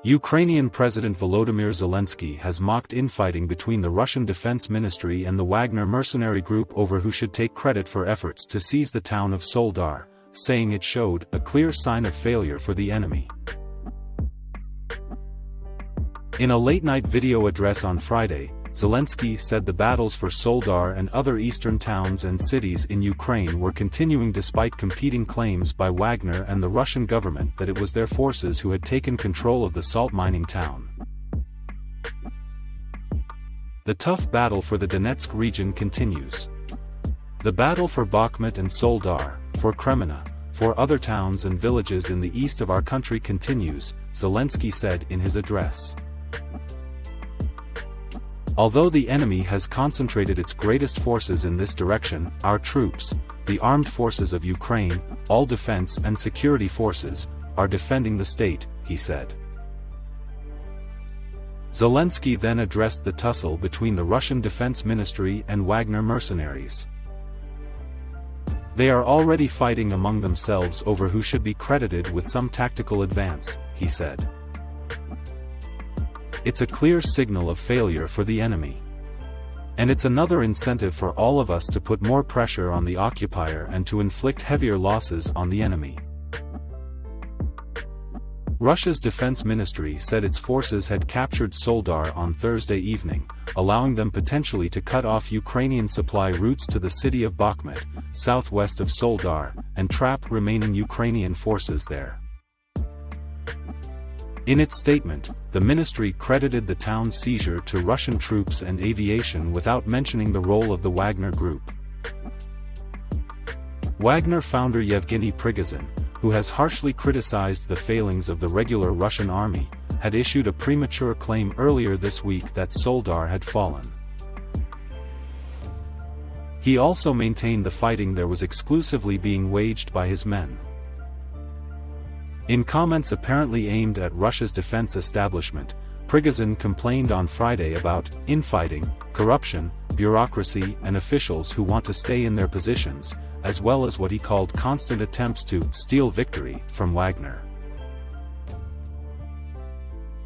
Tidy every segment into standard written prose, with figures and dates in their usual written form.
Ukrainian President Volodymyr Zelenskyy has mocked infighting between the Russian Defense Ministry and the Wagner mercenary group over who should take credit for efforts to seize the town of Soledar, saying it showed a clear sign of failure for the enemy. In a late-night video address on Friday, Zelenskyy said the battles for Soledar and other eastern towns and cities in Ukraine were continuing despite competing claims by Wagner and the Russian government that it was their forces who had taken control of the salt mining town. The tough battle for the Donetsk region continues. The battle for Bakhmut and Soledar, for Kreminna, for other towns and villages in the east of our country continues, Zelenskyy said in his address. Although the enemy has concentrated its greatest forces in this direction, our troops, the armed forces of Ukraine, all defense and security forces, are defending the state, he said. Zelenskyy then addressed the tussle between the Russian Defense Ministry and Wagner mercenaries. They are already fighting among themselves over who should be credited with some tactical advance, he said. It's a clear signal of failure for the enemy. And it's another incentive for all of us to put more pressure on the occupier and to inflict heavier losses on the enemy. Russia's defense ministry said its forces had captured Soledar on Thursday evening, allowing them potentially to cut off Ukrainian supply routes to the city of Bakhmut, southwest of Soledar, and trap remaining Ukrainian forces there. In its statement, the ministry credited the town's seizure to Russian troops and aviation without mentioning the role of the Wagner group. Wagner founder Yevgeny Prigozhin, who has harshly criticized the failings of the regular Russian army, had issued a premature claim earlier this week that Soledar had fallen. He also maintained the fighting there was exclusively being waged by his men. In comments apparently aimed at Russia's defense establishment, Prigozhin complained on Friday about infighting, corruption, bureaucracy and officials who want to stay in their positions, as well as what he called constant attempts to steal victory from Wagner.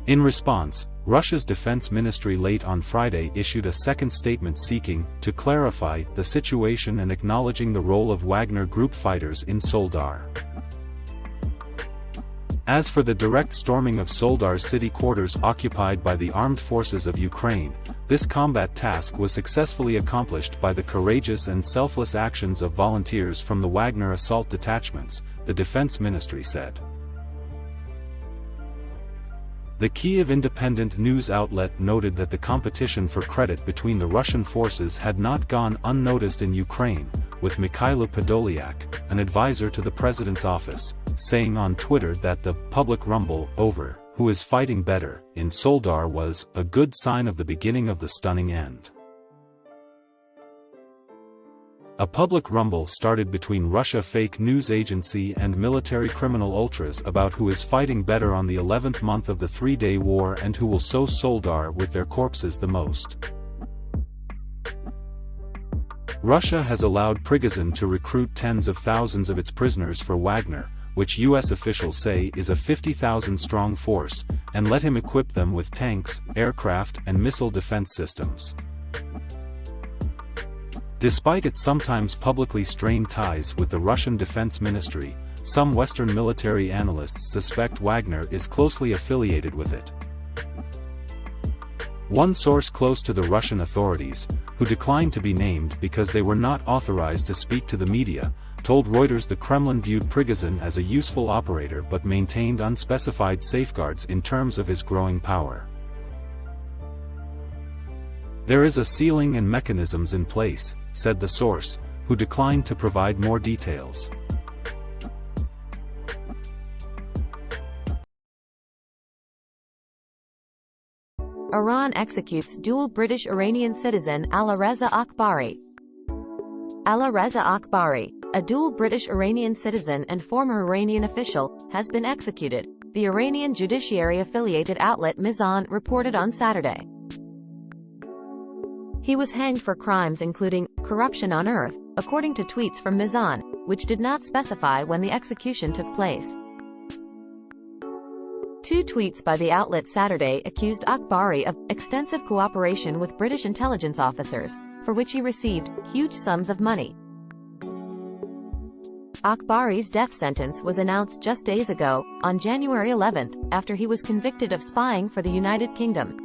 In response, Russia's defense ministry late on Friday issued a second statement seeking to clarify the situation and acknowledging the role of Wagner group fighters in Soledar. As for the direct storming of Soldar's city quarters occupied by the armed forces of Ukraine, this combat task was successfully accomplished by the courageous and selfless actions of volunteers from the Wagner assault detachments, the defense ministry said. The Kyiv independent news outlet noted that the competition for credit between the Russian forces had not gone unnoticed in Ukraine, with Mikhailo Podolyak, an advisor to the president's office, saying on Twitter that the public rumble over who is fighting better in Soledar was a good sign of the beginning of the stunning end. A public rumble started between Russia fake news agency and military criminal ultras about who is fighting better on the 11th month of the three-day war and who will sow Soledar with their corpses the most. Russia has allowed Prigozhin to recruit tens of thousands of its prisoners for Wagner, which U.S. officials say is a 50,000-strong force, and let him equip them with tanks, aircraft and missile defense systems. Despite its sometimes publicly strained ties with the Russian Defense Ministry, some Western military analysts suspect Wagner is closely affiliated with it. One source close to the Russian authorities, who declined to be named because they were not authorized to speak to the media, told Reuters the Kremlin viewed Prigozhin as a useful operator but maintained unspecified safeguards in terms of his growing power. There is a ceiling and mechanisms in place, said the source, who declined to provide more details. Iran executes dual British Iranian citizen Alireza Akbari. Alireza Akbari, a dual British Iranian citizen and former Iranian official, has been executed, the Iranian judiciary-affiliated outlet Mizan reported on Saturday. He was hanged for crimes including corruption on earth, according to tweets from Mizan, which did not specify when the execution took place. Two tweets by the outlet Saturday accused Akbari of extensive cooperation with British intelligence officers, for which he received huge sums of money. Akbari's death sentence was announced just days ago, on January 11, after he was convicted of spying for the United Kingdom.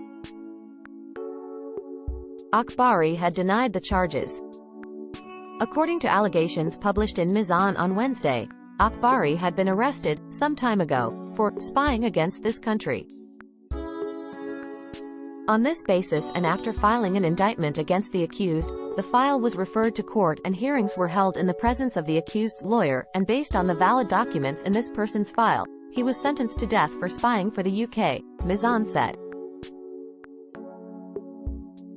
Akbari had denied the charges. According to allegations published in Mizan on Wednesday, Akbari had been arrested, some time ago, for spying against this country. On this basis and after filing an indictment against the accused, the file was referred to court and hearings were held in the presence of the accused's lawyer, and based on the valid documents in this person's file, he was sentenced to death for spying for the UK, Mizan said.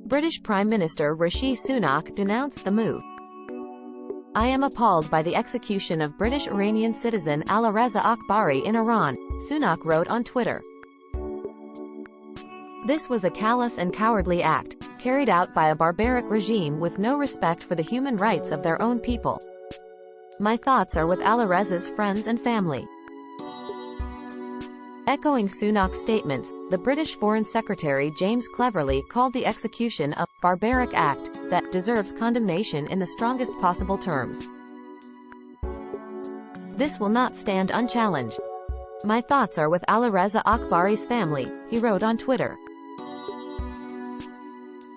British Prime Minister Rishi Sunak denounced the move. "I am appalled by the execution of British Iranian citizen Alireza Akbari in Iran," Sunak wrote on Twitter. "This was a callous and cowardly act, carried out by a barbaric regime with no respect for the human rights of their own people. My thoughts are with Alireza's friends and family." Echoing Sunak's statements, the British Foreign Secretary James Cleverly called the execution a barbaric act that deserves condemnation in the strongest possible terms. "This will not stand unchallenged. My thoughts are with Alireza Akbari's family," he wrote on Twitter.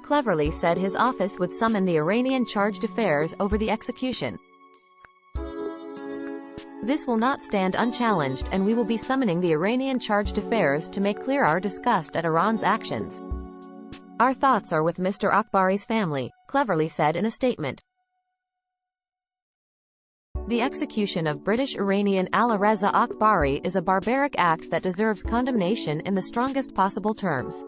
Cleverly said his office would summon the Iranian chargé d'affaires over the execution. "This will not stand unchallenged, and we will be summoning the Iranian chargé d'affaires to make clear our disgust at Iran's actions. Our thoughts are with Mr. Akbari's family," Cleverly said in a statement. The execution of British Iranian Alireza Akbari is a barbaric act that deserves condemnation in the strongest possible terms.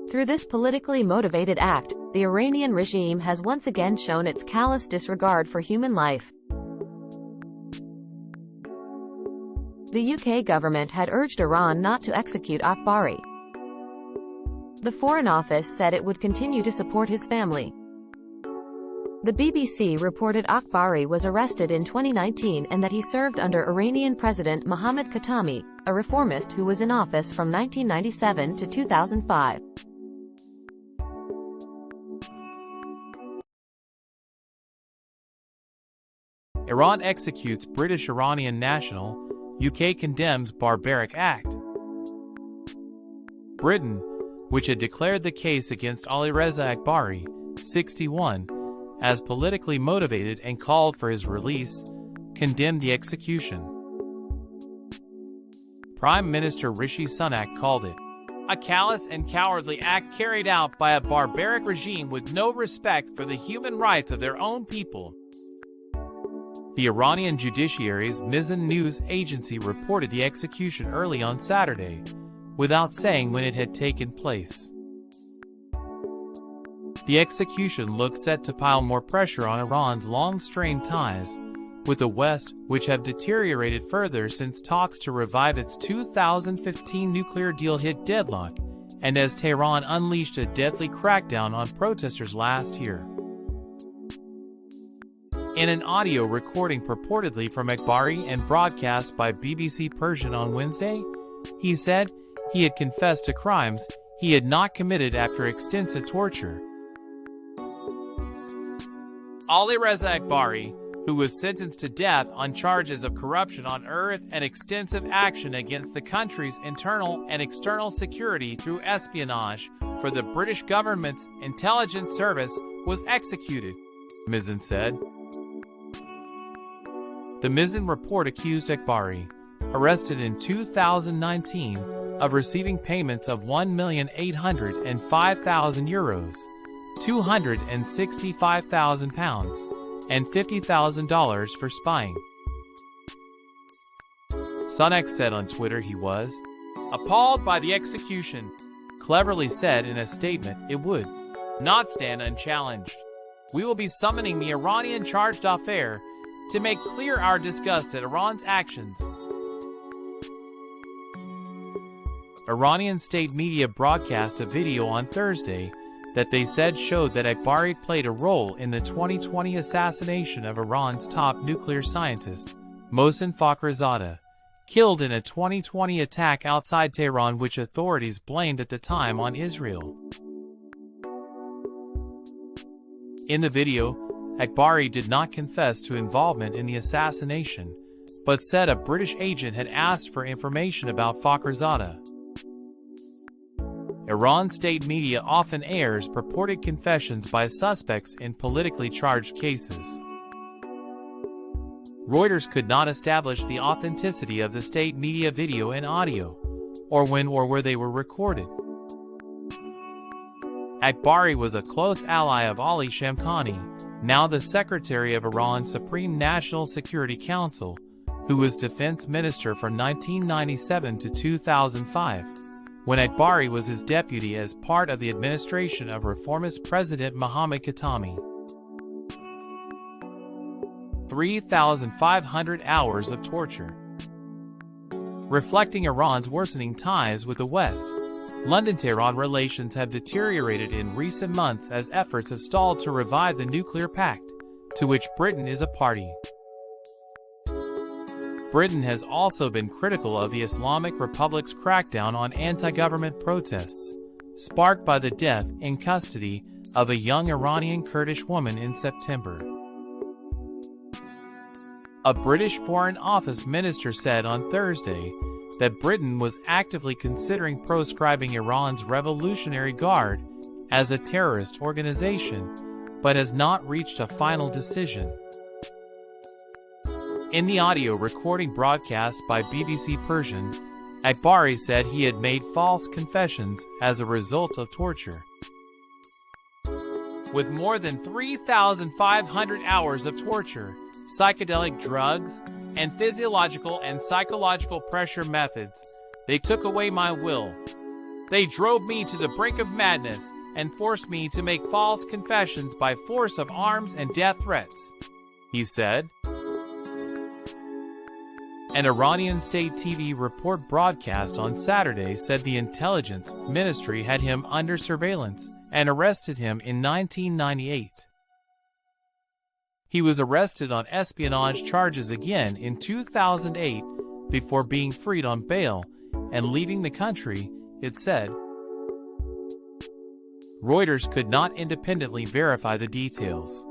Through this politically motivated act, the Iranian regime has once again shown its callous disregard for human life. The UK government had urged Iran not to execute Akbari. The Foreign Office said it would continue to support his family. The BBC reported Akbari was arrested in 2019 and that he served under Iranian President Mohammad Khatami, a reformist who was in office from 1997 to 2005. Iran executes British Iranian national, UK condemns barbaric act. Britain, which had declared the case against Alireza Akbari, 61, as politically motivated and called for his release, condemned the execution. Prime Minister Rishi Sunak called it a callous and cowardly act carried out by a barbaric regime with no respect for the human rights of their own people. The Iranian judiciary's Mizan news agency reported the execution early on Saturday, without saying when it had taken place. The execution looks set to pile more pressure on Iran's long-strained ties with the West, which have deteriorated further since talks to revive its 2015 nuclear deal hit deadlock, and as Tehran unleashed a deadly crackdown on protesters last year. In an audio recording purportedly from Akbari and broadcast by BBC Persian on Wednesday, he said he had confessed to crimes he had not committed after extensive torture. Alireza Akbari, who was sentenced to death on charges of corruption on earth and extensive action against the country's internal and external security through espionage for the British government's intelligence service, was executed, Mizan said. The Mizan report accused Akbari, arrested in 2019, of receiving payments of €1,805,000, £265,000, and $50,000 for spying. Sunak said on Twitter he was appalled by the execution. Cleverly said in a statement it would not stand unchallenged. "We will be summoning the Iranian chargé d'affaires to make clear our disgust at Iran's actions." Iranian state media broadcast a video on Thursday that they said showed that Akbari played a role in the 2020 assassination of Iran's top nuclear scientist, Mohsen Fakhrizadeh, killed in a 2020 attack outside Tehran, which authorities blamed at the time on Israel. In the video, Akbari did not confess to involvement in the assassination, but said a British agent had asked for information about Fakhrizadeh. Iran state media often airs purported confessions by suspects in politically charged cases. Reuters could not establish the authenticity of the state media video and audio, or when or where they were recorded. Akbari was a close ally of Ali Shamkhani, now the Secretary of Iran's Supreme National Security Council, who was defense minister from 1997 to 2005, when Akbari was his deputy as part of the administration of reformist President Mohammad Khatami. 3,500 hours of torture. Reflecting Iran's worsening ties with the West, London-Tehran relations have deteriorated in recent months as efforts have stalled to revive the nuclear pact, to which Britain is a party. Britain has also been critical of the Islamic Republic's crackdown on anti-government protests, sparked by the death in custody of a young Iranian Kurdish woman in September. A British Foreign Office minister said on Thursday that Britain was actively considering proscribing Iran's Revolutionary Guard as a terrorist organization, but has not reached a final decision. In the audio recording broadcast by BBC Persian, Akbari said he had made false confessions as a result of torture. With more than 3,500 hours of torture, psychedelic drugs, and physiological and psychological pressure methods, they took away my will. They drove me to the brink of madness and forced me to make false confessions by force of arms and death threats, he said. An Iranian state TV report broadcast on Saturday said the intelligence ministry had him under surveillance and arrested him in 1998. He was arrested on espionage charges again in 2008 before being freed on bail and leaving the country, it said. Reuters could not independently verify the details.